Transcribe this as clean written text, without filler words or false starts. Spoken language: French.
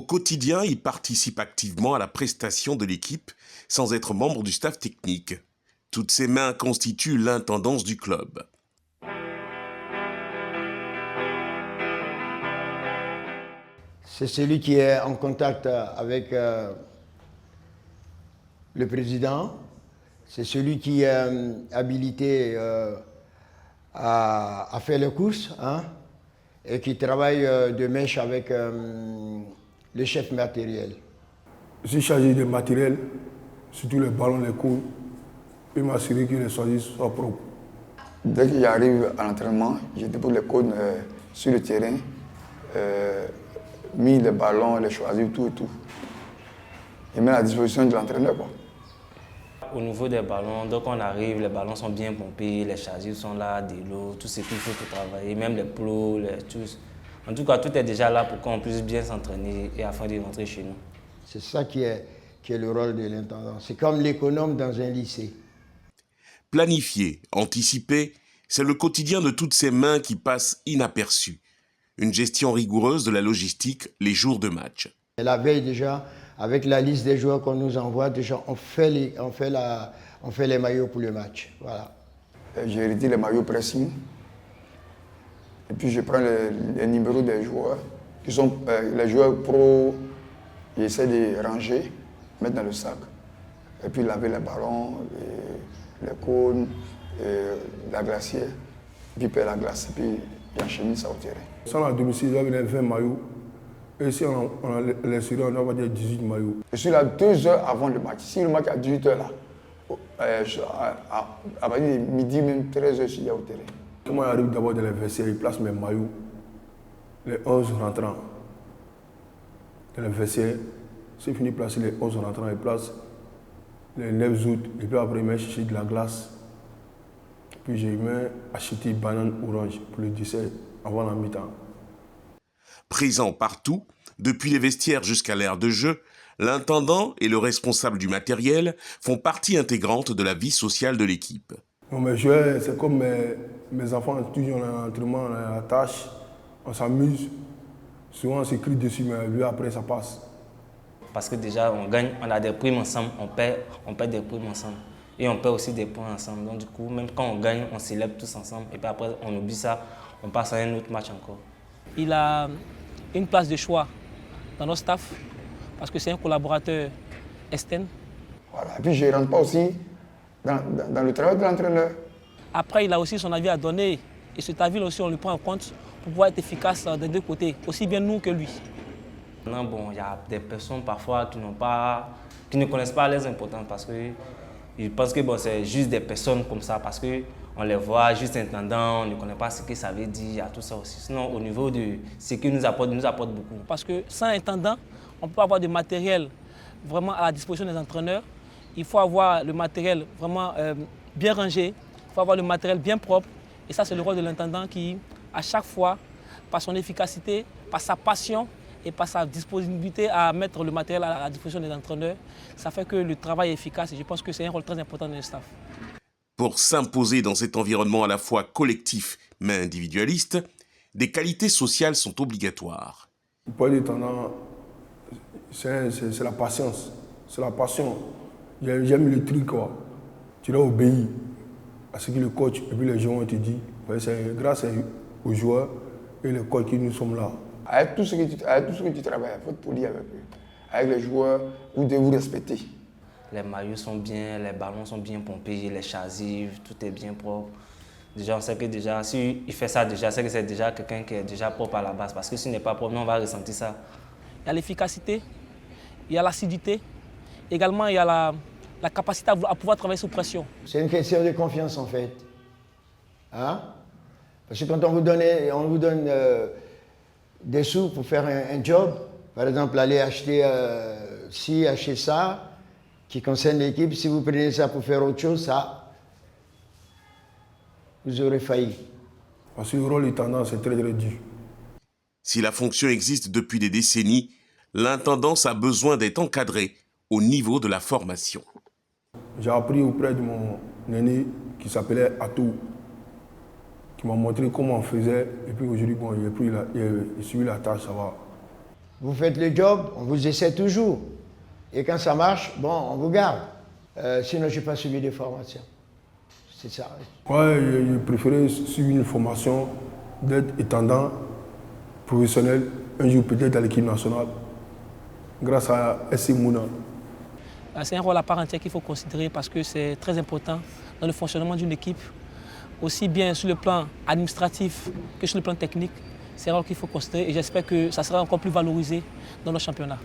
quotidien, il participe activement à la prestation de l'équipe sans être membre du staff technique. Toutes ses mains constituent l'intendance du club. C'est celui qui est en contact avec le président. C'est celui qui est habilité à faire les courses, hein, et qui travaille de mèche avec le chef matériel. Je suis chargé de matériel, surtout les ballons, les coups, et m'assurer que les choisis soient propres. Dès que j'arrive à l'entraînement, je dépose les cônes sur le terrain, mis les ballons, les choisis, tout et tout. Et mets à la disposition de l'entraîneur. Au niveau des ballons, dès qu'on arrive, les ballons sont bien pompés, les chargeurs sont là, de l'eau, tout ce qu'il faut pour travailler, même les plots, tout. En tout cas, tout est déjà là pour qu'on puisse bien s'entraîner et afin de rentrer chez nous. C'est ça qui est le rôle de l'intendant. C'est comme l'économe dans un lycée. Planifier, anticiper, c'est le quotidien de toutes ces mains qui passent inaperçues. Une gestion rigoureuse de la logistique les jours de match. Et la veille déjà, avec la liste des joueurs qu'on nous envoie, déjà on fait les maillots pour le match. Voilà. J'ai hérité les maillots pressing. Et puis je prends les numéros des joueurs, qui sont les joueurs pro. J'essaie de ranger, mettre dans le sac. Et puis laver les ballons, les cônes, la glacière. Puis payer la glace, et puis j'enchaîne ça au terrain. Sans la domicile, j'avais 20 maillots. Et si on a les séries, on va dire 18 maillots. Je suis là 2 heures avant le match. Si le match est à 18 h là, à partir de midi, même 13 h, je suis là au terrain. Moi, j'arrive d'abord dans les vestiaires, je place mes maillots, les 11 rentrants. Dans les vestiaires, c'est fini de placer les 11 rentrants, je place les 9 août, et puis après, je mets chercher de la glace. Puis je mets acheter banane orange pour le dessert avant la mi-temps. Présent partout, depuis les vestiaires jusqu'à l'aire de jeu, l'intendant et le responsable du matériel font partie intégrante de la vie sociale de l'équipe. Mes joueurs, c'est comme mes enfants, toujours en entraînement, on a la tâche, on s'amuse. Souvent on s'écrit dessus, mais lui après ça passe. Parce que déjà on gagne, on a des primes ensemble, on perd des primes ensemble. Et on perd aussi des points ensemble. Donc du coup, même quand on gagne, on célèbre tous ensemble. Et puis après, on oublie ça, on passe à un autre match encore. Il a une place de choix dans notre staff parce que c'est un collaborateur externe. Voilà. Et puis je ne rentre pas aussi dans le travail de l'entraîneur. Après, il a aussi son avis à donner. Et cet avis aussi, on le prend en compte pour pouvoir être efficace des deux côtés, aussi bien nous que lui. Non, bon, il y a des personnes parfois qui ne connaissent pas les importances parce qu'ils pensent que bon, c'est juste des personnes comme ça parce qu'on les voit juste intendant, on ne connaît pas ce que ça veut dire, il y a tout ça aussi. Sinon, au niveau de ce qu'il nous apporte beaucoup. Parce que sans intendant, on peut avoir du matériel vraiment à la disposition des entraîneurs. Il faut avoir le matériel vraiment bien rangé, il faut avoir le matériel bien propre. Et ça, c'est le rôle de l'intendant qui, à chaque fois, par son efficacité, par sa passion et par sa disponibilité à mettre le matériel à la disposition des entraîneurs, ça fait que le travail est efficace et je pense que c'est un rôle très important dans le staff. Pour s'imposer dans cet environnement à la fois collectif mais individualiste, des qualités sociales sont obligatoires. Pour être intendant, c'est la patience, c'est la passion. J'aime le truc, quoi. Tu dois obéir à ce que le coach et puis les joueurs te disent. C'est grâce aux joueurs et les coachs que nous sommes là. Avec tout ce que tu travailles, il faut être poli avec eux. Avec les joueurs, vous devez vous respecter. Les maillots sont bien, les ballons sont bien pompés, les chasubles, tout est bien propre. Déjà, on sait que déjà, s'il fait ça déjà, c'est que c'est déjà quelqu'un qui est déjà propre à la base. Parce que s'il n'est pas propre, nous, on va ressentir ça. Il y a l'efficacité, il y a l'assiduité, également il y a la capacité à pouvoir travailler sous pression. C'est une question de confiance en fait. Hein? Parce que quand on vous donne des sous pour faire un job, par exemple aller acheter acheter ça, qui concerne l'équipe, si vous prenez ça pour faire autre chose, ça, vous aurez failli. Parce que le rôle intendant, c'est très très dur. Si la fonction existe depuis des décennies, l'intendance a besoin d'être encadrée au niveau de la formation. J'ai appris auprès de mon aîné qui s'appelait Atou, qui m'a montré comment on faisait. Et puis aujourd'hui, bon, il a suivi la tâche, ça va. Vous faites le job, on vous essaie toujours. Et quand ça marche, bon, on vous garde. Sinon, je n'ai pas suivi de formation. C'est ça. Ouais, j'ai préféré suivre une formation d'être étendant professionnel, un jour peut-être à l'équipe nationale, grâce à S.C. Mouna. C'est un rôle à part entière qu'il faut considérer parce que c'est très important dans le fonctionnement d'une équipe, aussi bien sur le plan administratif que sur le plan technique. C'est un rôle qu'il faut considérer et j'espère que ça sera encore plus valorisé dans nos championnats.